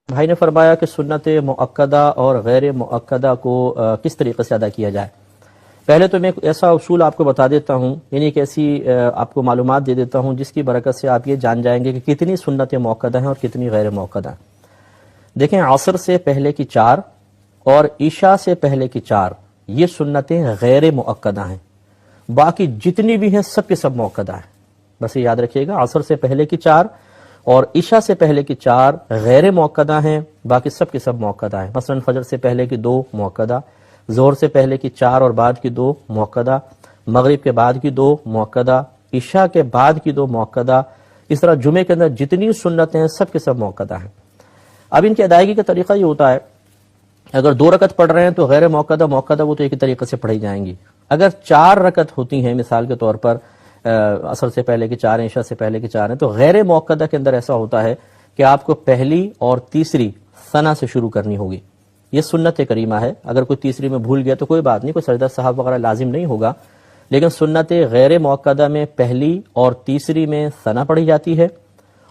بھائی نے فرمایا کہ سنت مؤکدہ اور غیر مؤکدہ کو کس طریقے سے ادا کیا جائے۔ پہلے تو میں ایک ایسا اصول آپ کو بتا دیتا ہوں، یعنی ایک ایسی آپ کو معلومات دے دیتا ہوں جس کی برکت سے آپ یہ جان جائیں گے کہ کتنی سنت مؤکدہ ہیں اور کتنی غیر مؤکدہ ہیں۔ دیکھیں، عصر سے پہلے کی 4 اور عشاء سے پہلے کی 4 یہ سنتیں غیر مؤکدہ ہیں، باقی جتنی بھی ہیں سب کے سب مؤکدہ ہیں۔ بس یہ یاد رکھیے گا، عصر سے پہلے کی 4 اور عشاء سے پہلے کی 4 غیر مؤکدہ ہیں، باقی سب کے سب مؤکدہ ہیں۔ مثلا فجر سے پہلے کی 2 مؤکدہ، ظہر سے پہلے کی 4 اور بعد کی 2 مؤکدہ، مغرب کے بعد کی 2 مؤکدہ، عشاء کے بعد کی 2 مؤکدہ۔ اس طرح جمعے کے اندر جتنی سنتیں ہیں سب کے سب مؤکدہ ہیں۔ اب ان کی ادائیگی کا طریقہ یہ ہوتا ہے، اگر 2 رکعت پڑھ رہے ہیں تو غیر مؤکدہ مؤکدہ وہ تو ایک ہی طریقے سے پڑھی جائیں گی۔ اگر 4 رکعت ہوتی ہیں مثال کے طور پر، عصر سے پہلے کی 4 ہیں، عشاء سے پہلے کی 4 ہیں، تو غیر مؤکدہ کے اندر ایسا ہوتا ہے کہ آپ کو پہلی اور تیسری ثنا سے شروع کرنی ہوگی۔ یہ سنت کریمہ ہے، اگر کوئی تیسری میں بھول گیا تو کوئی بات نہیں، کوئی سجدہ صاحب وغیرہ لازم نہیں ہوگا، لیکن سنت غیر مؤکدہ میں پہلی اور تیسری میں ثنا پڑھی جاتی ہے،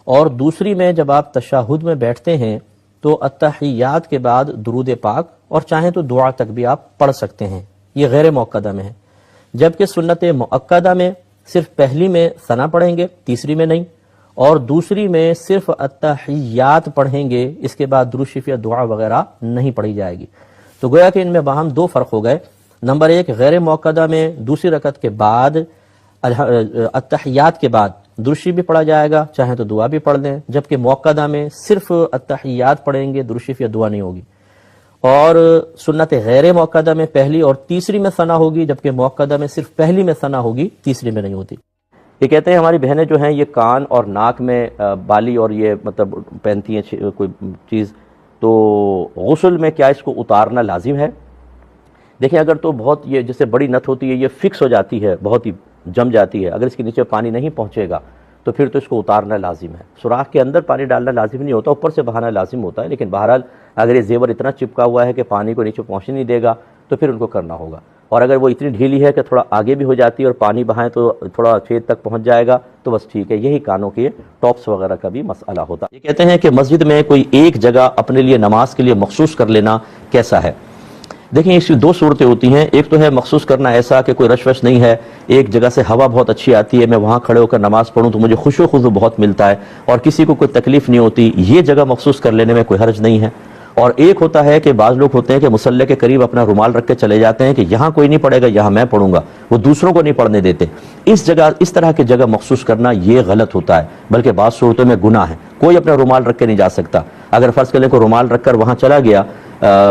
اور دوسری میں جب آپ تشہد میں بیٹھتے ہیں تو التحیات کے بعد درود پاک اور چاہیں تو دعا تک بھی آپ پڑھ سکتے ہیں، یہ غیر مؤکدہ میں ہے۔ جبکہ سنت مؤکدہ میں صرف پہلی میں ثنا پڑھیں گے، تیسری میں نہیں، اور دوسری میں صرف التحیات پڑھیں گے، اس کے بعد درود شریف یا دعا وغیرہ نہیں پڑھی جائے گی۔ تو گویا کہ ان میں باہم 2 فرق ہو گئے۔ نمبر 1، غیر مؤکدہ میں دوسری رکعت کے بعد التحیات کے بعد درود شریف بھی پڑھا جائے گا، چاہیں تو دعا بھی پڑھ لیں، جبکہ مؤکدہ میں صرف التحیات پڑھیں گے، درود شریف یا دعا نہیں ہوگی۔ اور سنت غیر مؤکدہ میں پہلی اور تیسری میں ثنا ہوگی، جبکہ مؤکدہ میں صرف پہلی میں ثنا ہوگی، تیسری میں نہیں ہوتی۔ یہ کہتے ہیں ہماری بہنیں جو ہیں یہ کان اور ناک میں بالی اور یہ مطلب پہنتی ہیں کوئی چیز، تو غسل میں کیا اس کو اتارنا لازم ہے؟ دیکھیں، اگر تو بہت یہ جیسے بڑی نت ہوتی ہے، یہ فکس ہو جاتی ہے، بہت ہی جم جاتی ہے، اگر اس کے نیچے پانی نہیں پہنچے گا تو پھر تو اس کو اتارنا لازم ہے۔ سوراخ کے اندر پانی ڈالنا لازم نہیں ہوتا، اوپر سے بہانا لازم ہوتا ہے، لیکن بہرحال اگر یہ زیور اتنا چپکا ہوا ہے کہ پانی کو نیچے پہنچنے نہیں دے گا تو پھر ان کو کرنا ہوگا، اور اگر وہ اتنی ڈھیلی ہے کہ تھوڑا آگے بھی ہو جاتی ہے اور پانی بہائیں تو تھوڑا چھید تک پہنچ جائے گا تو بس ٹھیک ہے۔ یہی کانوں کے ٹاپس وغیرہ کا بھی مسئلہ ہوتا ہے۔ یہ کہتے ہیں کہ مسجد میں کوئی ایک جگہ اپنے لیے نماز کے لیے مخصوص کر لینا کیسا ہے؟ دیکھیں، اس کی 2 صورتیں ہوتی ہیں۔ ایک تو ہے مخصوص کرنا ایسا کہ کوئی رش وش نہیں ہے، ایک جگہ سے ہوا بہت اچھی آتی ہے، میں وہاں کھڑے ہو کر نماز پڑھوں تو مجھے خوشو خضو بہت ملتا ہے اور کسی کو کوئی تکلیف نہیں ہوتی، یہ جگہ مخصوص کر لینے میں کوئی حرج نہیں ہے۔ اور ایک ہوتا ہے کہ بعض لوگ ہوتے ہیں کہ مصلی کے قریب اپنا رومال رکھ کے چلے جاتے ہیں کہ یہاں کوئی نہیں پڑھے گا، یہاں میں پڑھوں گا، وہ دوسروں کو نہیں پڑھنے دیتے۔ اس طرح کی جگہ مخصوص کرنا یہ غلط ہوتا ہے، بلکہ بعض صورتوں میں گناہ ہے۔ کوئی اپنا رومال رکھ کے نہیں جا سکتا۔ اگر فرض کریں کو رومال رکھ کر وہاں چلا گیا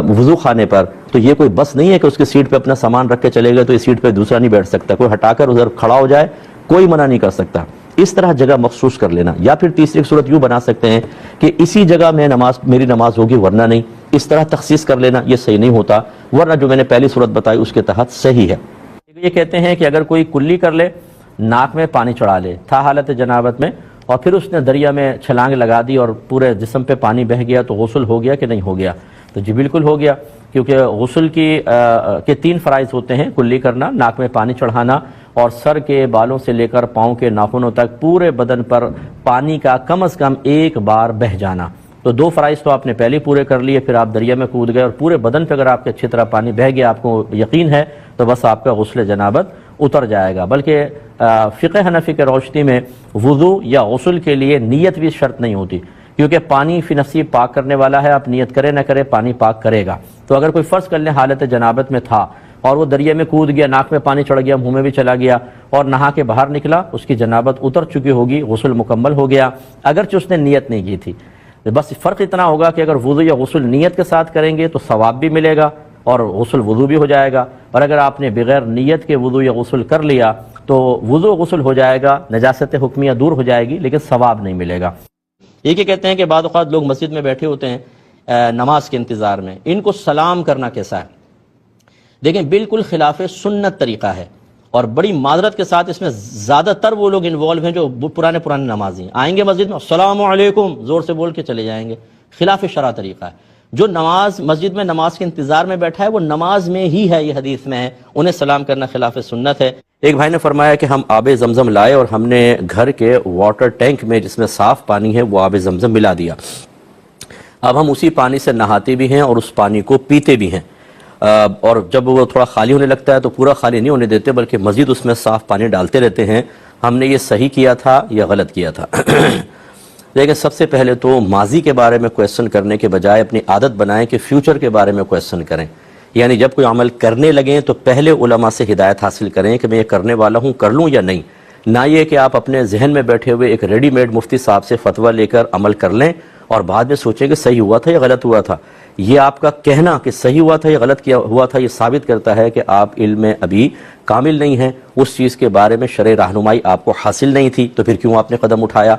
وضو خانے پر، تو یہ کوئی بس نہیں ہے کہ اس کی سیٹ پہ اپنا سامان رکھ کے چلے گا تو اس سیٹ پہ دوسرا نہیں بیٹھ سکتا، کوئی ہٹا کر ادھر کھڑا ہو جائے، کوئی منع نہیں کر سکتا۔ اس طرح جگہ مخصوص کر لینا، یا پھر تیسری صورت یوں بنا سکتے ہیں کہ اسی جگہ میں میری نماز ہوگی ورنہ نہیں، اس طرح تخصیص کر لینا یہ صحیح نہیں ہوتا، ورنہ جو میں نے پہلی صورت بتائی اس کے تحت صحیح ہے۔ یہ کہتے ہیں کہ اگر کوئی کلی کر لے، ناک میں پانی چڑھا لے تھا حالت جنابت میں، اور پھر اس نے دریا میں چھلانگ لگا دی اور پورے جسم پہ پانی بہہ گیا، تو غسل ہو گیا کہ نہیں ہو گیا؟ تو جی بالکل ہو گیا، کیونکہ غسل کے 3 فرائض ہوتے ہیں: کلی کرنا، ناک میں پانی چڑھانا، اور سر کے بالوں سے لے کر پاؤں کے ناخنوں تک پورے بدن پر پانی کا کم از کم 1 بار بہہ جانا۔ تو 2 فرائض تو آپ نے پہلے پورے کر لیے، پھر آپ دریا میں کود گئے اور پورے بدن پہ اگر آپ کے اچھی طرح پانی بہہ گیا، آپ کو یقین ہے، تو بس آپ کا غسل جنابت اتر جائے گا۔ بلکہ فقہ حنفی کے روشنی میں وضو یا غسل کے لیے نیت بھی شرط نہیں ہوتی، کیونکہ پانی فی نفسی پاک کرنے والا ہے، آپ نیت کرے نہ کرے پانی پاک کرے گا۔ تو اگر کوئی فرض کر لیں حالت جنابت میں تھا اور وہ دریا میں کود گیا، ناک میں پانی چڑھ گیا، منہ میں بھی چلا گیا، اور نہا کے باہر نکلا، اس کی جنابت اتر چکی ہوگی، غسل مکمل ہو گیا، اگرچہ اس نے نیت نہیں کی تھی۔ بس فرق اتنا ہوگا کہ اگر وضو یا غسل نیت کے ساتھ کریں گے تو ثواب بھی ملے گا اور غسل وضو بھی ہو جائے گا، اور اگر آپ نے بغیر نیت کے وضو یا غسل کر لیا تو وضو غسل ہو جائے گا، نجاست حکمیہ دور ہو جائے گی، لیکن ثواب نہیں ملے گا۔ یہ کہتے ہیں کہ بعض اوقات لوگ مسجد میں بیٹھے ہوتے ہیں نماز کے انتظار میں، ان کو سلام کرنا کیسا ہے؟ دیکھیں، بالکل خلاف سنت طریقہ ہے، اور بڑی معذرت کے ساتھ اس میں زیادہ تر وہ لوگ انوالو ہیں جو پرانے نمازی ہیں، آئیں گے مسجد میں السلام علیکم زور سے بول کے چلے جائیں گے، خلاف شرع طریقہ ہے۔ جو مسجد میں نماز کے انتظار میں بیٹھا ہے وہ نماز میں ہی ہے، یہ حدیث میں ہے، انہیں سلام کرنا خلاف سنت ہے۔ ایک بھائی نے فرمایا کہ ہم آب زمزم لائے اور ہم نے گھر کے واٹر ٹینک میں جس میں صاف پانی ہے وہ آب زمزم ملا دیا، اب ہم اسی پانی سے نہاتے بھی ہیں اور اس پانی کو پیتے بھی ہیں، اور جب وہ تھوڑا خالی ہونے لگتا ہے تو پورا خالی نہیں ہونے دیتے بلکہ مزید اس میں صاف پانی ڈالتے رہتے ہیں۔ ہم نے یہ صحیح کیا تھا یا غلط کیا تھا؟ لیکن سب سے پہلے تو ماضی کے بارے میں کویسچن کرنے کے بجائے اپنی عادت بنائیں کہ فیوچر کے بارے میں کویسچن کریں، یعنی جب کوئی عمل کرنے لگیں تو پہلے علماء سے ہدایت حاصل کریں کہ میں یہ کرنے والا ہوں، کر لوں یا نہیں، نہ یہ کہ آپ اپنے ذہن میں بیٹھے ہوئے ایک ریڈی میڈ مفتی صاحب سے فتویٰ لے کر عمل کر لیں اور بعد میں سوچیں کہ صحیح ہوا تھا یا غلط ہوا تھا۔ یہ آپ کا کہنا کہ صحیح ہوا تھا یا غلط ہوا تھا، یہ ثابت کرتا ہے کہ آپ علم میں ابھی کامل نہیں ہیں، اس چیز کے بارے میں شرعی رہنمائی آپ کو حاصل نہیں تھی، تو پھر کیوں آپ نے قدم اٹھایا؟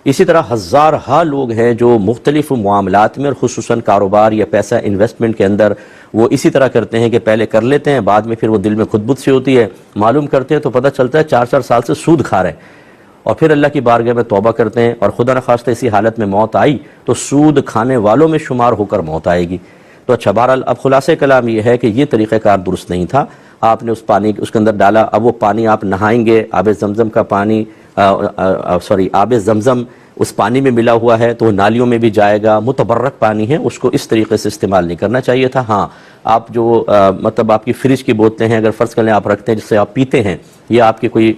اسی طرح ہزارہا لوگ ہیں جو مختلف معاملات میں اور خصوصاً کاروبار یا پیسہ انویسٹمنٹ کے اندر وہ اسی طرح کرتے ہیں کہ پہلے کر لیتے ہیں، بعد میں پھر وہ دل میں خود بت سی ہوتی ہے، معلوم کرتے ہیں تو پتہ چلتا ہے 4 سال سے سود کھا رہے ہیں، اور پھر اللہ کی بارگاہ میں توبہ کرتے ہیں اور خدا نخواستہ اسی حالت میں موت آئی تو سود کھانے والوں میں شمار ہو کر موت آئے گی۔ تو اچھا، بہرحال اب خلاصہ کلام یہ ہے کہ یہ طریقہ کار درست نہیں تھا، آپ نے اس پانی اس کے اندر ڈالا، اب وہ پانی آپ نہائیں گے، آب زمزم کا پانی آب زمزم اس پانی میں ملا ہوا ہے تو وہ نالیوں میں بھی جائے گا، متبرک پانی ہے، اس کو اس طریقے سے استعمال نہیں کرنا چاہیے تھا۔ ہاں، آپ جو مطلب آپ کی فریج کی بوتلیں ہیں، اگر فرض کر لیں آپ رکھتے ہیں جس سے آپ پیتے ہیں، یا آپ کی کوئی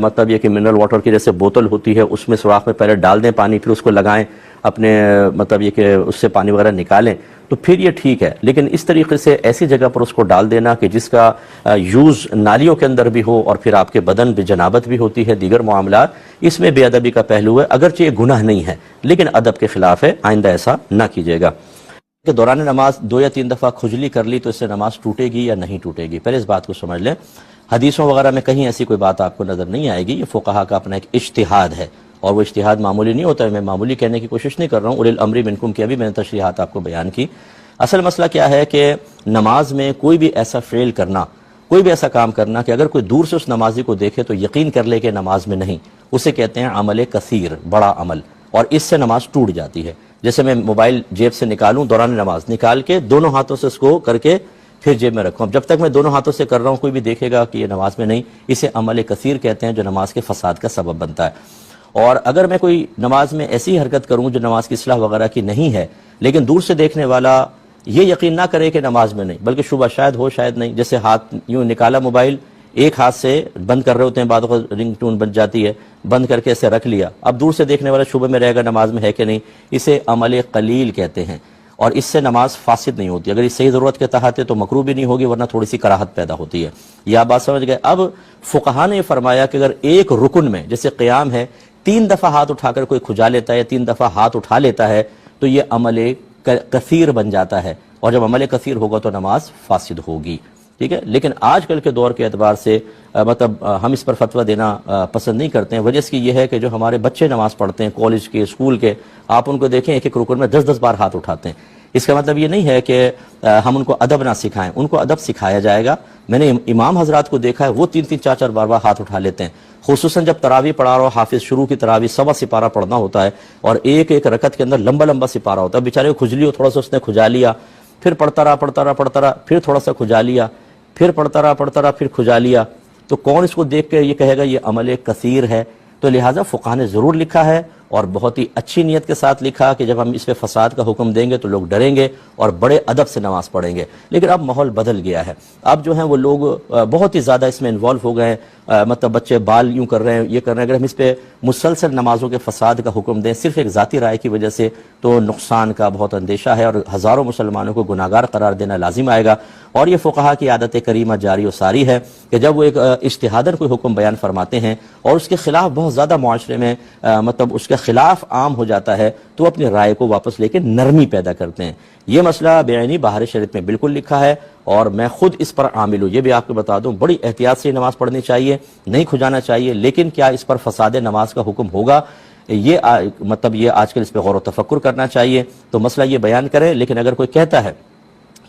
مطلب یہ کہ منرل واٹر کی جیسے بوتل ہوتی ہے، اس میں سوراخ میں پہلے ڈال دیں پانی، پھر اس کو لگائیں اپنے مطلب یہ کہ اس سے پانی وغیرہ نکالیں، تو پھر یہ ٹھیک ہے۔ لیکن اس طریقے سے ایسی جگہ پر اس کو ڈال دینا کہ جس کا یوز نالیوں کے اندر بھی ہو اور پھر آپ کے بدن بھی جنابت بھی ہوتی ہے، دیگر معاملات، اس میں بے ادبی کا پہلو ہے، اگرچہ یہ گناہ نہیں ہے لیکن ادب کے خلاف ہے، آئندہ ایسا نہ کیجیے گا۔ کہ دوران نماز 2 یا 3 دفعہ کھجلی کر لی تو اس سے نماز ٹوٹے گی یا نہیں ٹوٹے گی؟ پہلے اس بات کو سمجھ لیں، حدیثوں وغیرہ میں کہیں ایسی کوئی بات آپ کو نظر نہیں آئے گی، یہ فقہا کا اپنا ایک اجتہاد ہے، اور وہ اجتہاد معمولی نہیں ہوتا ہے، میں معمولی کہنے کی کوشش نہیں کر رہا ہوں، اولی الامر منکم کی ابھی میں نے تشریحات آپ کو بیان کی۔ اصل مسئلہ کیا ہے کہ نماز میں کوئی بھی ایسا فعل کرنا، کوئی بھی ایسا کام کرنا کہ اگر کوئی دور سے اس نمازی کو دیکھے تو یقین کر لے کہ نماز میں نہیں، اسے کہتے ہیں عمل کثیر، بڑا عمل، اور اس سے نماز ٹوٹ جاتی ہے۔ جیسے میں موبائل جیب سے نکالوں دوران نماز، نکال کے دونوں ہاتھوں سے اس کو کر کے پھر جیب میں رکھوں، اب جب تک میں دونوں ہاتھوں سے کر رہا ہوں کوئی بھی دیکھے گا کہ یہ نماز میں نہیں، اسے عمل کثیر کہتے ہیں جو نماز کے فساد کا سبب بنتا ہے۔ اور اگر میں کوئی نماز میں ایسی حرکت کروں جو نماز کی اصلاح وغیرہ کی نہیں ہے، لیکن دور سے دیکھنے والا یہ یقین نہ کرے کہ نماز میں نہیں، بلکہ شبہ شاید ہو شاید نہیں، جیسے ہاتھ یوں نکالا موبائل، ایک ہاتھ سے بند کر رہے ہوتے ہیں، بعد وقت رنگ ٹون بن جاتی ہے، بند کر کے اسے رکھ لیا، اب دور سے دیکھنے والا شبہ میں رہے گا نماز میں ہے کہ نہیں، اسے عمل قلیل کہتے ہیں، اور اس سے نماز فاسد نہیں ہوتی۔ اگر یہ صحیح ضرورت کے تحت ہے تو مکروہ بھی نہیں ہوگی، ورنہ تھوڑی سی کراہت پیدا ہوتی ہے۔ یہ آپ بات سمجھ گئے؟ اب فقہا نے یہ فرمایا کہ اگر ایک رکن میں جیسے قیام ہے 3 دفعہ ہاتھ اٹھا کر کوئی کھجا لیتا ہے یا 3 دفعہ ہاتھ اٹھا لیتا ہے تو یہ عمل کثیر بن جاتا ہے، اور جب عمل کثیر ہوگا تو نماز فاسد ہوگی، ٹھیک ہے۔ لیکن آج کل کے دور کے اعتبار سے مطلب ہم اس پر فتویٰ دینا پسند نہیں کرتے ہیں، وجہ اس کی یہ ہے کہ جو ہمارے بچے نماز پڑھتے ہیں کالج کے، اسکول کے، آپ ان کو دیکھیں ایک ایک رکن میں 10 بار ہاتھ اٹھاتے ہیں۔ اس کا مطلب یہ نہیں ہے کہ ہم ان کو ادب نہ سکھائیں، ان کو ادب سکھایا جائے گا۔ میں نے امام حضرات کو دیکھا ہے وہ 3 4 بار ہاتھ اٹھا لیتے ہیں، خصوصاً جب تراویح پڑھا رہا ہو، حافظ شروع کی تراویح 1.25 سپارہ پڑھنا ہوتا ہے اور ایک ایک رکعت کے اندر لمبا سپارہ ہوتا ہے، بیچارے کو کھجلی ہو، تھوڑا سا اس نے کھجا لیا، پھر پڑھتا رہا، پھر تھوڑا سا کھجا لیا، پھر پڑھتا رہا، پھر کھجا لیا، تو کون اس کو دیکھ کے یہ کہے گا یہ عمل کثیر ہے؟ تو لہٰذا فقہا نے ضرور لکھا ہے اور بہت ہی اچھی نیت کے ساتھ لکھا کہ جب ہم اس پہ فساد کا حکم دیں گے تو لوگ ڈریں گے اور بڑے ادب سے نماز پڑھیں گے۔ لیکن اب ماحول بدل گیا ہے، اب جو ہیں وہ لوگ بہت ہی زیادہ اس میں انوالو ہو گئے ہیں، مطلب بچے بال یوں کر رہے ہیں، یہ کر رہے ہیں۔ اگر ہم اس پہ مسلسل نمازوں کے فساد کا حکم دیں صرف ایک ذاتی رائے کی وجہ سے تو نقصان کا بہت اندیشہ ہے، اور ہزاروں مسلمانوں کو گناہگار قرار دینا لازم آئے گا۔ اور یہ فقہا کی عادت کریمہ جاری و ساری ہے کہ جب وہ ایک اجتہاداً کوئی حکم بیان فرماتے ہیں اور اس کے خلاف بہت زیادہ معاشرے میں مطلب اس کے خلاف عام ہو جاتا ہے تو وہ اپنی رائے کو واپس لے کے نرمی پیدا کرتے ہیں۔ یہ مسئلہ بعینی بہار شریعت میں بالکل لکھا ہے اور میں خود اس پر عامل ہوں۔ یہ بھی آپ کو بتا دوں بڑی احتیاط سے نماز پڑھنی چاہیے، نہیں کھجانا چاہیے، لیکن کیا اس پر فساد نماز کا حکم ہوگا؟ یہ مطلب یہ آج کل اس پہ غور و تفکر کرنا چاہیے، تو مسئلہ یہ بیان کریں۔ لیکن اگر کوئی کہتا ہے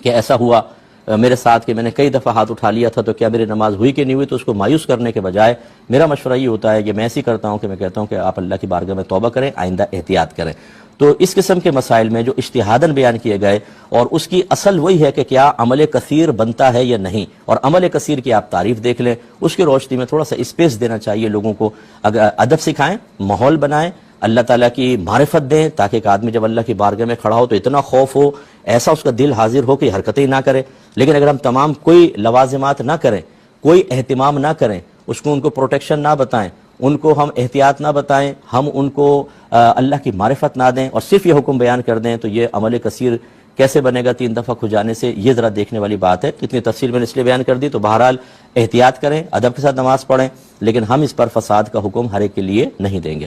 کہ ایسا ہوا میرے ساتھ کہ میں نے کئی دفعہ ہاتھ اٹھا لیا تھا تو کیا میری نماز ہوئی کہ نہیں ہوئی، تو اس کو مایوس کرنے کے بجائے میرا مشورہ یہ ہوتا ہے کہ میں ایسی کرتا ہوں کہ میں کہتا ہوں کہ آپ اللہ کی بارگاہ میں توبہ کریں، آئندہ احتیاط کریں۔ تو اس قسم کے مسائل میں جو اجتہاداً بیان کیے گئے اور اس کی اصل وہی ہے کہ کیا عمل کثیر بنتا ہے یا نہیں، اور عمل کثیر کی آپ تعریف دیکھ لیں، اس کی روشنی میں تھوڑا سا اسپیس دینا چاہیے لوگوں کو، اگر ادب سکھائیں، ماحول بنائیں، اللہ تعالیٰ کی معرفت دیں تاکہ ایک آدمی جب اللہ کی بارگاہ میں کھڑا ہو تو اتنا خوف ہو، ایسا اس کا دل حاضر ہو کہ حرکتیں ہی نہ کرے۔ لیکن اگر ہم تمام کوئی لوازمات نہ کریں، کوئی اہتمام نہ کریں، ان کو پروٹیکشن نہ بتائیں، ان کو ہم احتیاط نہ بتائیں، ہم ان کو اللہ کی معرفت نہ دیں اور صرف یہ حکم بیان کر دیں، تو یہ عمل کثیر کیسے بنے گا 3 دفعہ کھجانے سے؟ یہ ذرا دیکھنے والی بات ہے۔ اتنی تفصیل میں نے اس لیے بیان کر دی۔ تو بہرحال احتیاط کریں، ادب کے ساتھ نماز پڑھیں، لیکن ہم اس پر فساد کا حکم ہر ایک کے لیے نہیں دیں گے۔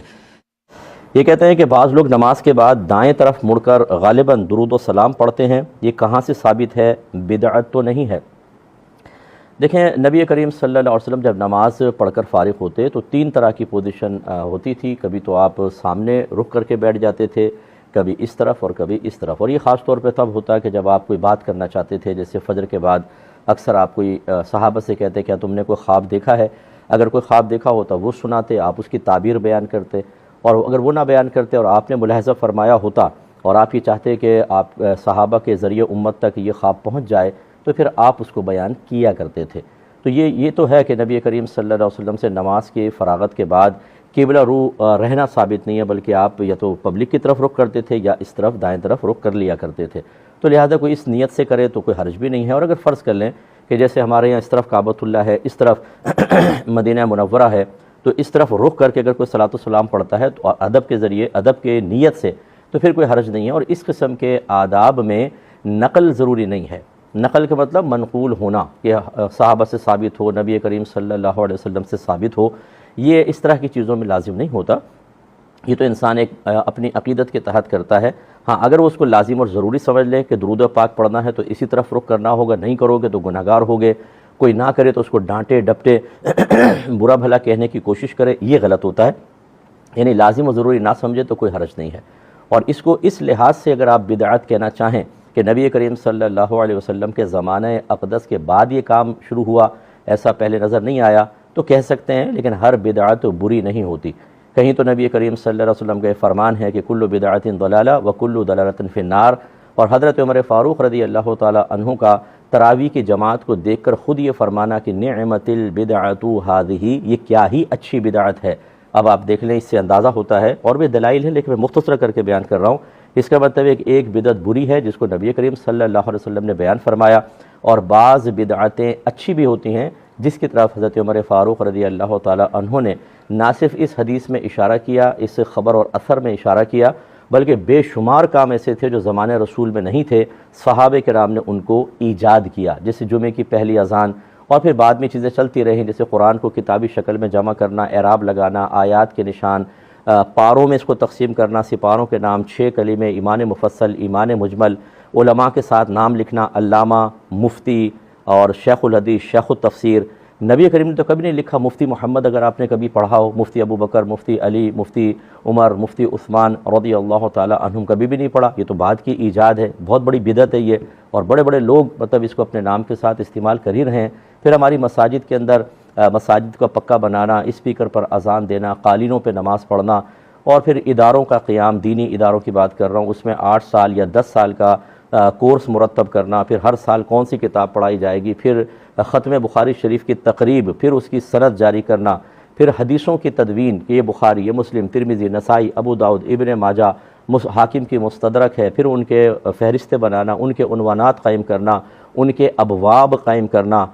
یہ کہتے ہیں کہ بعض لوگ نماز کے بعد دائیں طرف مڑ کر غالباً درود و سلام پڑھتے ہیں، یہ کہاں سے ثابت ہے؟ بدعت تو نہیں ہے؟ دیکھیں، نبی کریم صلی اللہ علیہ وسلم جب نماز پڑھ کر فارغ ہوتے تو 3 طرح کی پوزیشن ہوتی تھی۔ کبھی تو آپ سامنے رک کر کے بیٹھ جاتے تھے، کبھی اس طرف اور کبھی اس طرف، اور یہ خاص طور پہ تب ہوتا ہے کہ جب آپ کوئی بات کرنا چاہتے تھے، جیسے فجر کے بعد اکثر آپ کوئی صحابہ سے کہتے کیا تم نے کوئی خواب دیکھا ہے؟ اگر کوئی خواب دیکھا ہوتا وہ سناتے، آپ اس کی تعبیر بیان کرتے، اور اگر وہ نہ بیان کرتے اور آپ نے ملاحظہ فرمایا ہوتا اور آپ یہ چاہتے کہ آپ صحابہ کے ذریعے امت تک یہ خواب پہنچ جائے تو پھر آپ اس کو بیان کیا کرتے تھے۔ تو یہ تو ہے کہ نبی کریم صلی اللہ علیہ وسلم سے نماز کی فراغت کے بعد قبلہ رو رہنا ثابت نہیں ہے، بلکہ آپ یا تو پبلک کی طرف رخ کرتے تھے یا اس طرف دائیں طرف رخ کر لیا کرتے تھے۔ تو لہذا کوئی اس نیت سے کرے تو کوئی حرج بھی نہیں ہے۔ اور اگر فرض کر لیں کہ جیسے ہمارے یہاں اس طرف کعبۃ اللہ ہے، اس طرف مدینہ منورہ ہے، تو اس طرف رخ کر کے اگر کوئی صلاۃ و سلام پڑھتا ہے تو ادب کے ذریعے، ادب کے نیت سے، تو پھر کوئی حرج نہیں ہے۔ اور اس قسم کے آداب میں نقل ضروری نہیں ہے۔ نقل کا مطلب منقول ہونا، کہ صحابہ سے ثابت ہو، نبی کریم صلی اللہ علیہ وسلم سے ثابت ہو، یہ اس طرح کی چیزوں میں لازم نہیں ہوتا۔ یہ تو انسان ایک اپنی عقیدت کے تحت کرتا ہے۔ ہاں، اگر وہ اس کو لازم اور ضروری سمجھ لیں کہ درود پاک پڑھنا ہے تو اسی طرف رخ کرنا ہوگا، نہیں کرو گے تو گناہگار ہوگے، کوئی نہ کرے تو اس کو ڈانٹے ڈپٹے برا بھلا کہنے کی کوشش کرے، یہ غلط ہوتا ہے۔ یعنی لازم و ضروری نہ سمجھے تو کوئی حرج نہیں ہے۔ اور اس کو اس لحاظ سے اگر آپ بدعت کہنا چاہیں کہ نبی کریم صلی اللہ علیہ وسلم کے زمانہ اقدس کے بعد یہ کام شروع ہوا، ایسا پہلے نظر نہیں آیا، تو کہہ سکتے ہیں، لیکن ہر بدعت بری نہیں ہوتی۔ کہیں تو نبی کریم صلی اللہ علیہ وسلم کا فرمان ہے کہ کل بدعت ضلالہ وکل ضلالۃ فی النار، اور حضرت عمر فاروق رضی اللہ تعالی عنہ کا تراویح کی جماعت کو دیکھ کر خود یہ فرمانا کہ نعمت البدعۃ ہذہ، یہ کیا ہی اچھی بدعت ہے۔ اب آپ دیکھ لیں، اس سے اندازہ ہوتا ہے، اور بھی دلائل ہیں لیکن میں مختصر کر کے بیان کر رہا ہوں۔ اس کا مطلب ہے کہ ایک بدعت بری ہے جس کو نبی کریم صلی اللہ علیہ وسلم نے بیان فرمایا، اور بعض بدعتیں اچھی بھی ہوتی ہیں جس کی طرف حضرت عمر فاروق رضی اللہ تعالی عنہ نے نہ صرف اس حدیث میں اشارہ کیا، اس خبر اور اثر میں اشارہ کیا، بلکہ بے شمار کام ایسے تھے جو زمانے رسول میں نہیں تھے، صحابہ کرام نے ان کو ایجاد کیا، جیسے جمعے کی پہلی اذان، اور پھر بعد میں چیزیں چلتی رہیں، جیسے قرآن کو کتابی شکل میں جمع کرنا، اعراب لگانا، آیات کے نشان، پاروں میں اس کو تقسیم کرنا، سپاروں کے نام، 6 کلمے، ایمان مفصل، ایمان مجمل، علماء کے ساتھ نام لکھنا، علامہ، مفتی اور شیخ الحدیث، شیخ التفسیر۔ نبی کریم نے تو کبھی نہیں لکھا مفتی محمد، اگر آپ نے کبھی پڑھا ہو، مفتی ابو بکر، مفتی علی، مفتی عمر، مفتی عثمان رضی اللہ تعالی عنہم، کبھی بھی نہیں پڑھا۔ یہ تو بعد کی ایجاد ہے، بہت بڑی بدعت ہے یہ، اور بڑے بڑے لوگ مطلب اس کو اپنے نام کے ساتھ استعمال کر ہی رہے ہیں۔ پھر ہماری مساجد کے اندر مساجد کا پکا بنانا، اسپیکر پر اذان دینا، قالینوں پہ نماز پڑھنا، اور پھر اداروں کا قیام، دینی اداروں کی بات کر رہا ہوں، اس میں 8 سال یا 10 سال کا کورس مرتب کرنا، پھر ہر سال کون سی کتاب پڑھائی جائے گی، پھر ختم بخاری شریف کی تقریب، پھر اس کی سند جاری کرنا، پھر حدیثوں کی تدوین کہ یہ بخاری، یہ مسلم، ترمذی، نسائی، ابو داؤد، ابن ماجہ، حاکم کی مستدرک ہے، پھر ان کے فہرستیں بنانا، ان کے عنوانات قائم کرنا، ان کے ابواب قائم کرنا،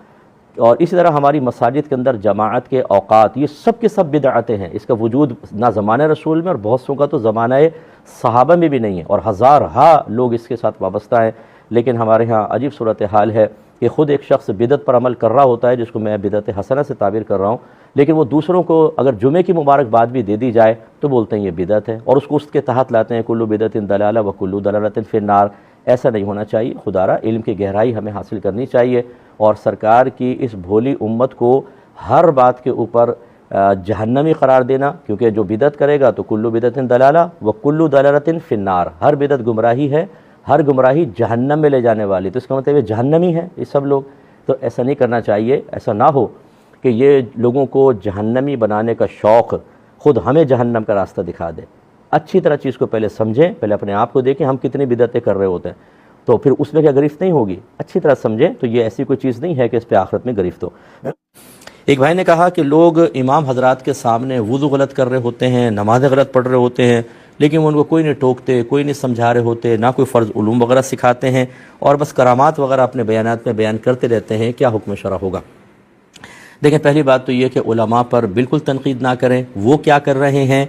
اور اسی طرح ہماری مساجد کے اندر جماعت کے اوقات، یہ سب کے سب بدعتیں ہیں۔ اس کا وجود نہ زمانہ رسول میں، اور بہت سو کا تو زمانہ صحابہ میں بھی نہیں ہے، اور ہزارہا لوگ اس کے ساتھ وابستہ ہیں۔ لیکن ہمارے ہاں عجیب صورتحال ہے کہ خود ایک شخص بدعت پر عمل کر رہا ہوتا ہے، جس کو میں بدعت حسنہ سے تعبیر کر رہا ہوں، لیکن وہ دوسروں کو اگر جمعے کی مبارکباد بھی دے دی جائے تو بولتے ہیں یہ بدعت ہے، اور اس کو اس کے تحت لاتے ہیں کل بدعت ضلالہ وکل ضلالۃ فی النار۔ ایسا نہیں ہونا چاہیے۔ خدارہ علم کی گہرائی ہمیں حاصل کرنی چاہیے، اور سرکار کی اس بھولی امت کو ہر بات کے اوپر جہنمی قرار دینا، کیونکہ جو بدعت کرے گا تو کل بدعت ضلالہ وکل ضلالۃ فی النار، ہر بدعت گمراہی ہے، ہر گمراہی جہنم میں لے جانے والی، تو اس کا مطلب یہ جہنمی ہے یہ سب لوگ۔ تو ایسا نہیں کرنا چاہیے، ایسا نہ ہو کہ یہ لوگوں کو جہنمی بنانے کا شوق خود ہمیں جہنم کا راستہ دکھا دے۔ اچھی طرح چیز کو پہلے سمجھیں، پہلے اپنے آپ کو دیکھیں ہم کتنی بدعتیں کر رہے ہوتے ہیں، تو پھر اس میں کیا گرفت نہیں ہوگی۔ اچھی طرح سمجھیں تو یہ ایسی کوئی چیز نہیں ہے کہ اس پہ آخرت میں گرفت ہو۔ ایک بھائی نے کہا کہ لوگ امام حضرات کے سامنے وضو غلط کر رہے ہوتے ہیں، نمازیں غلط پڑھ رہے ہوتے ہیں، لیکن وہ ان کو کوئی نہیں ٹوکتے، کوئی نہیں سمجھا رہے ہوتے، نہ کوئی فرض علوم وغیرہ سکھاتے ہیں، اور بس کرامات وغیرہ اپنے بیانات میں بیان کرتے رہتے ہیں، کیا حکم شرع ہوگا؟ دیکھیں، پہلی بات تو یہ کہ علماء پر بالکل تنقید نہ کریں، وہ کیا کر رہے ہیں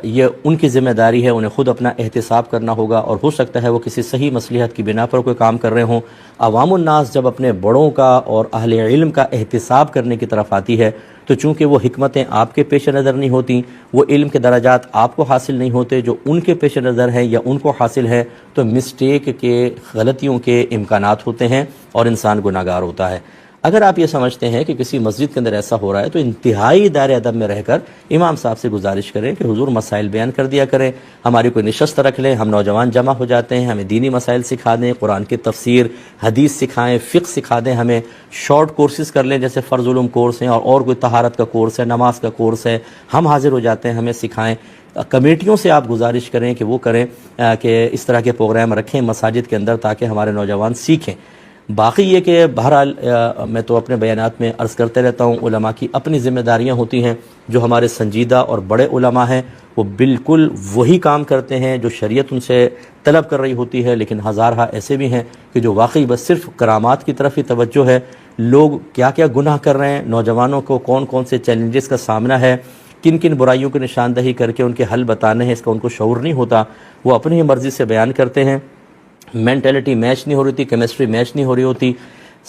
یہ ان کی ذمہ داری ہے، انہیں خود اپنا احتساب کرنا ہوگا، اور ہو سکتا ہے وہ کسی صحیح مصلحت کی بنا پر کوئی کام کر رہے ہوں۔ عوام الناس جب اپنے بڑوں کا اور اہل علم کا احتساب کرنے کی طرف آتی ہے تو چونکہ وہ حکمتیں آپ کے پیش نظر نہیں ہوتی، وہ علم کے درجات آپ کو حاصل نہیں ہوتے جو ان کے پیش نظر ہیں یا ان کو حاصل ہے، تو مسٹیک کے، غلطیوں کے امکانات ہوتے ہیں اور انسان گناہ گار ہوتا ہے۔ اگر آپ یہ سمجھتے ہیں کہ کسی مسجد کے اندر ایسا ہو رہا ہے تو انتہائی دائرہ ادب میں رہ کر امام صاحب سے گزارش کریں کہ حضور مسائل بیان کر دیا کریں، ہماری کوئی نشست رکھ لیں، ہم نوجوان جمع ہو جاتے ہیں، ہمیں دینی مسائل سکھا دیں، قرآن کی تفسیر، حدیث سکھائیں، فقہ سکھا دیں، ہمیں شارٹ کورسز کر لیں جیسے فرض علوم کورس ہیں اور کوئی طہارت کا کورس ہے، نماز کا کورس ہے، ہم حاضر ہو جاتے ہیں، ہمیں سکھائیں۔ کمیٹیوں سے آپ گزارش کریں کہ وہ کریں کہ اس طرح کے پروگرام رکھیں مساجد کے اندر تاکہ ہمارے نوجوان سیکھیں۔ باقی یہ کہ بہرحال میں تو اپنے بیانات میں عرض کرتے رہتا ہوں، علماء کی اپنی ذمہ داریاں ہوتی ہیں، جو ہمارے سنجیدہ اور بڑے علماء ہیں وہ بالکل وہی کام کرتے ہیں جو شریعت ان سے طلب کر رہی ہوتی ہے، لیکن ہزارہ ایسے بھی ہیں کہ جو واقعی بس صرف کرامات کی طرف ہی توجہ ہے۔ لوگ کیا کیا گناہ کر رہے ہیں، نوجوانوں کو کون کون سے چیلنجز کا سامنا ہے، کن کن برائیوں کی نشاندہی کر کے ان کے حل بتانے ہیں، اس کا ان کو شعور نہیں ہوتا، وہ اپنی ہی مرضی سے بیان کرتے ہیں۔ مینٹلٹی میچ نہیں ہو رہی ہوتی، کیمسٹری میچ نہیں ہو رہی ہوتی،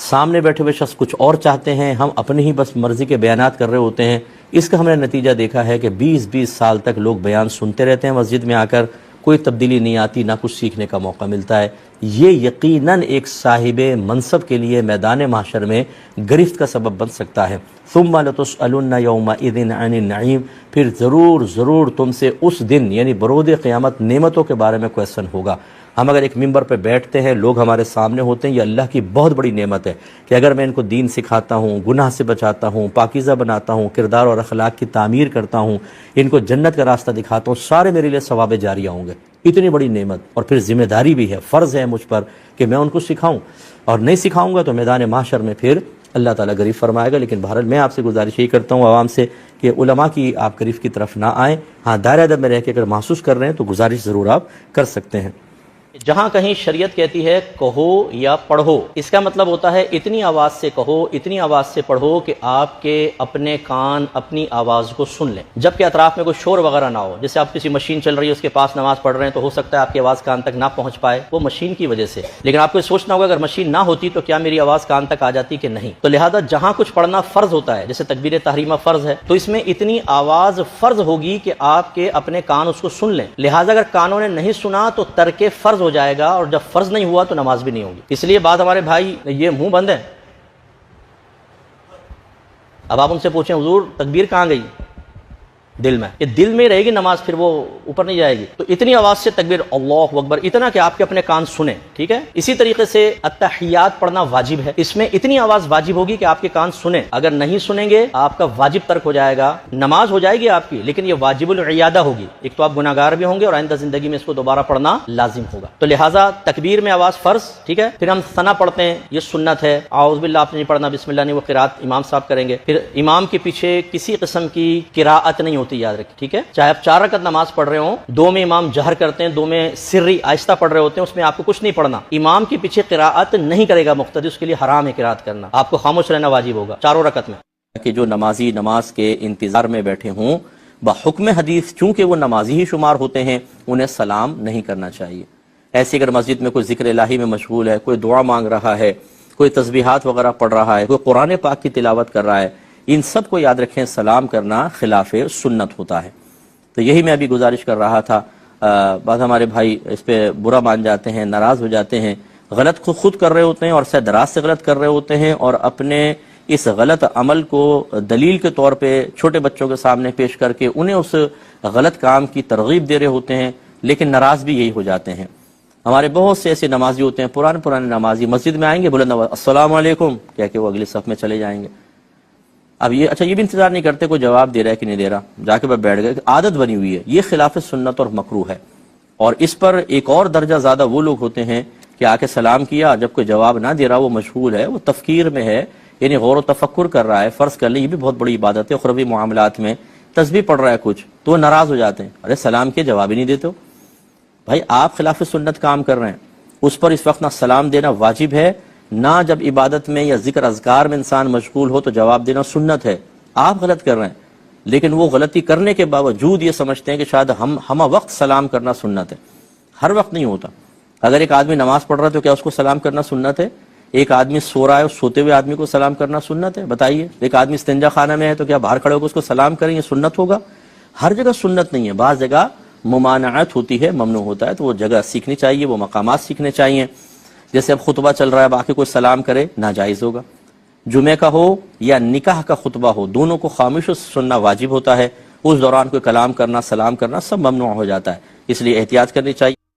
سامنے بیٹھے ہوئے شخص کچھ اور چاہتے ہیں، ہم اپنی ہی بس مرضی کے بیانات کر رہے ہوتے ہیں۔ اس کا ہم نے نتیجہ دیکھا ہے کہ 20 سال تک لوگ بیان سنتے رہتے ہیں مسجد میں آ کر، کوئی تبدیلی نہیں آتی، نہ کچھ سیکھنے کا موقع ملتا ہے۔ یہ یقیناً ایک صاحب منصب کے لیے میدان محشر میں گرفت کا سبب بن سکتا ہے۔ ثم لتسألن یومئذ عن النعیم، پھر ضرور تم سے اس دن یعنی برود قیامت نعمتوں کے بارے میں کویسچن ہوگا۔ ہم اگر ایک ممبر پہ بیٹھتے ہیں، لوگ ہمارے سامنے ہوتے ہیں، یہ اللہ کی بہت بڑی نعمت ہے کہ اگر میں ان کو دین سکھاتا ہوں، گناہ سے بچاتا ہوں، پاکیزہ بناتا ہوں، کردار اور اخلاق کی تعمیر کرتا ہوں، ان کو جنت کا راستہ دکھاتا ہوں، سارے میرے لیے ثواب جاریہ ہوں گے۔ اتنی بڑی نعمت، اور پھر ذمہ داری بھی ہے، فرض ہے مجھ پر کہ میں ان کو سکھاؤں، اور نہیں سکھاؤں گا تو میدان محشر میں پھر اللہ تعالیٰ گریف فرمائے گا۔ لیکن بہرحال میں آپ سے گزارش یہی کرتا ہوں عوام سے کہ علماء کی آپ گریف کی طرف نہ آئیں، ہاں دائرہ ادب میں رہ کے اگر محسوس کر رہے ہیں تو گزارش ضرور آپ کر سکتے ہیں۔ جہاں کہیں شریعت کہتی ہے کہو یا پڑھو، اس کا مطلب ہوتا ہے اتنی آواز سے کہو، اتنی آواز سے پڑھو کہ آپ کے اپنے کان اپنی آواز کو سن لیں، جبکہ اطراف میں کوئی شور وغیرہ نہ ہو۔ جیسے آپ کسی مشین چل رہی ہے، اس کے پاس نماز پڑھ رہے ہیں، تو ہو سکتا ہے آپ کی آواز کان تک نہ پہنچ پائے، وہ مشین کی وجہ سے، لیکن آپ کو سوچنا ہوگا اگر مشین نہ ہوتی تو کیا میری آواز کان تک آ جاتی کہ نہیں۔ تو لہذا جہاں کچھ پڑھنا فرض ہوتا ہے، جیسے تکبیر تحریمہ فرض ہے، تو اس میں اتنی آواز فرض ہوگی کہ آپ کے اپنے کان اس کو سن لیں۔ لہذا اگر کانوں نے نہیں سنا تو ترک فرض ہو جائے گا، اور جب فرض نہیں ہوا تو نماز بھی نہیں ہوگی۔ اس لیے بعد ہمارے بھائی یہ منہ بند ہے، اب آپ ان سے پوچھیں حضور تکبیر کہاں گئی؟ دل میں، یہ دل میں رہے گی نماز، پھر وہ اوپر نہیں جائے گی۔ تو اتنی آواز سے تکبیر اللہ اکبر، اتنا کہ آپ کے اپنے کان سنیں، ٹھیک ہے۔ اسی طریقے سے التحیات پڑھنا واجب ہے، اس میں اتنی آواز واجب ہوگی کہ آپ کے کان سنیں، اگر نہیں سنیں گے آپ کا واجب ترک ہو جائے گا، نماز ہو جائے گی آپ کی لیکن یہ واجب العیادہ ہوگی، ایک تو آپ گناہ گار بھی ہوں گے اور آئندہ زندگی میں اس کو دوبارہ پڑھنا لازم ہوگا۔ تو لہٰذا تکبیر میں آواز فرض، ٹھیک ہے۔ پھر ہم ثنا پڑھتے ہیں، یہ سنت ہے، اعوذ باللہ آپ نے نہیں پڑھنا، بسم اللہ نہیں، وہ قرات امام صاحب کریں گے۔ پھر امام کے پیچھے کسی قسم کی قراءت نہیں ہوتی، یاد رکھیں، ٹھیک ہے۔ چاہے آپ 4 رکعت نماز پڑھ رہے ہوں، 2 میں امام جہر کرتے ہیں، 2 میں سری آہستہ پڑھ رہے ہوتے ہیں، اس میں آپ کو کچھ نہیں پڑھنا، امام کے پیچھے قراءت نہیں کرے گا مقتدی، اس کے لیے حرام ہے قراءت کرنا، آپ کو خاموش رہنا واجب ہوگا 4 رکعت میں۔ کہ جو نمازی نماز کے انتظار میں بیٹھے ہوں، بحکم حدیث چونکہ وہ نمازی ہی شمار ہوتے ہیں، انہیں سلام نہیں کرنا چاہیے۔ ایسے اگر مسجد میں کوئی ذکر الہی میں مشغول ہے، کوئی دعا مانگ رہا ہے، کوئی تسبیحات وغیرہ پڑھ رہا ہے، کوئی قرآن پاک کی تلاوت کر رہا ہے، ان سب کو یاد رکھیں سلام کرنا خلاف سنت ہوتا ہے۔ تو یہی میں ابھی گزارش کر رہا تھا، بعض ہمارے بھائی اس پہ برا مان جاتے ہیں، ناراض ہو جاتے ہیں، غلط خود کر رہے ہوتے ہیں اور سہ دراز سے غلط کر رہے ہوتے ہیں، اور اپنے اس غلط عمل کو دلیل کے طور پہ چھوٹے بچوں کے سامنے پیش کر کے انہیں اس غلط کام کی ترغیب دے رہے ہوتے ہیں، لیکن ناراض بھی یہی ہو جاتے ہیں۔ ہمارے بہت سے ایسے نمازی ہوتے ہیں، پرانے نمازی مسجد میں آئیں گے، بلند آواز السلام علیکم کہہ کے وہ اگلی صف میں چلے جائیں گے۔ اب یہ اچھا، یہ بھی انتظار نہیں کرتے کوئی جواب دے رہا ہے کہ نہیں دے رہا، جا کے بس بیٹھ گئے، عادت بنی ہوئی ہے، یہ خلاف سنت اور مکروہ ہے۔ اور اس پر ایک اور درجہ زیادہ وہ لوگ ہوتے ہیں کہ آ کے سلام کیا، جب کوئی جواب نہ دے رہا، وہ مشغول ہے، وہ تفکیر میں ہے یعنی غور و تفکر کر رہا ہے، فرض کر لیں یہ بھی بہت بڑی عبادت ہے، اخروی معاملات میں تسبیح پڑھ رہا ہے کچھ، تو وہ ناراض ہو جاتے ہیں، ارے سلام کے جواب ہی نہیں دیتے ہو بھائی، آپ خلاف سنت کام کر رہے ہیں، اس پر اس وقت نہ سلام دینا واجب ہے، نہ جب عبادت میں یا ذکر اذکار میں انسان مشغول ہو تو جواب دینا سنت ہے، آپ غلط کر رہے ہیں، لیکن وہ غلطی کرنے کے باوجود یہ سمجھتے ہیں کہ شاید ہم وقت سلام کرنا سنت ہے۔ ہر وقت نہیں ہوتا۔ اگر ایک آدمی نماز پڑھ رہا ہے تو کیا اس کو سلام کرنا سنت ہے؟ ایک آدمی سو رہا ہے، اس سوتے ہوئے آدمی کو سلام کرنا سنت ہے؟ بتائیے۔ ایک آدمی استنجا خانہ میں ہے تو کیا باہر کھڑے ہو کے اس کو سلام کریں یہ سنت ہوگا؟ ہر جگہ سنت نہیں ہے، بعض جگہ ممانعت ہوتی ہے، ممنوع ہوتا ہے، تو وہ جگہ سیکھنی چاہیے، وہ مقامات سیکھنے چاہیے۔ جیسے اب خطبہ چل رہا ہے، باقی کوئی سلام کرے ناجائز ہوگا۔ جمعہ کا ہو یا نکاح کا خطبہ ہو، دونوں کو خاموش سننا واجب ہوتا ہے، اس دوران کوئی کلام کرنا، سلام کرنا سب ممنوع ہو جاتا ہے، اس لیے احتیاط کرنی چاہیے۔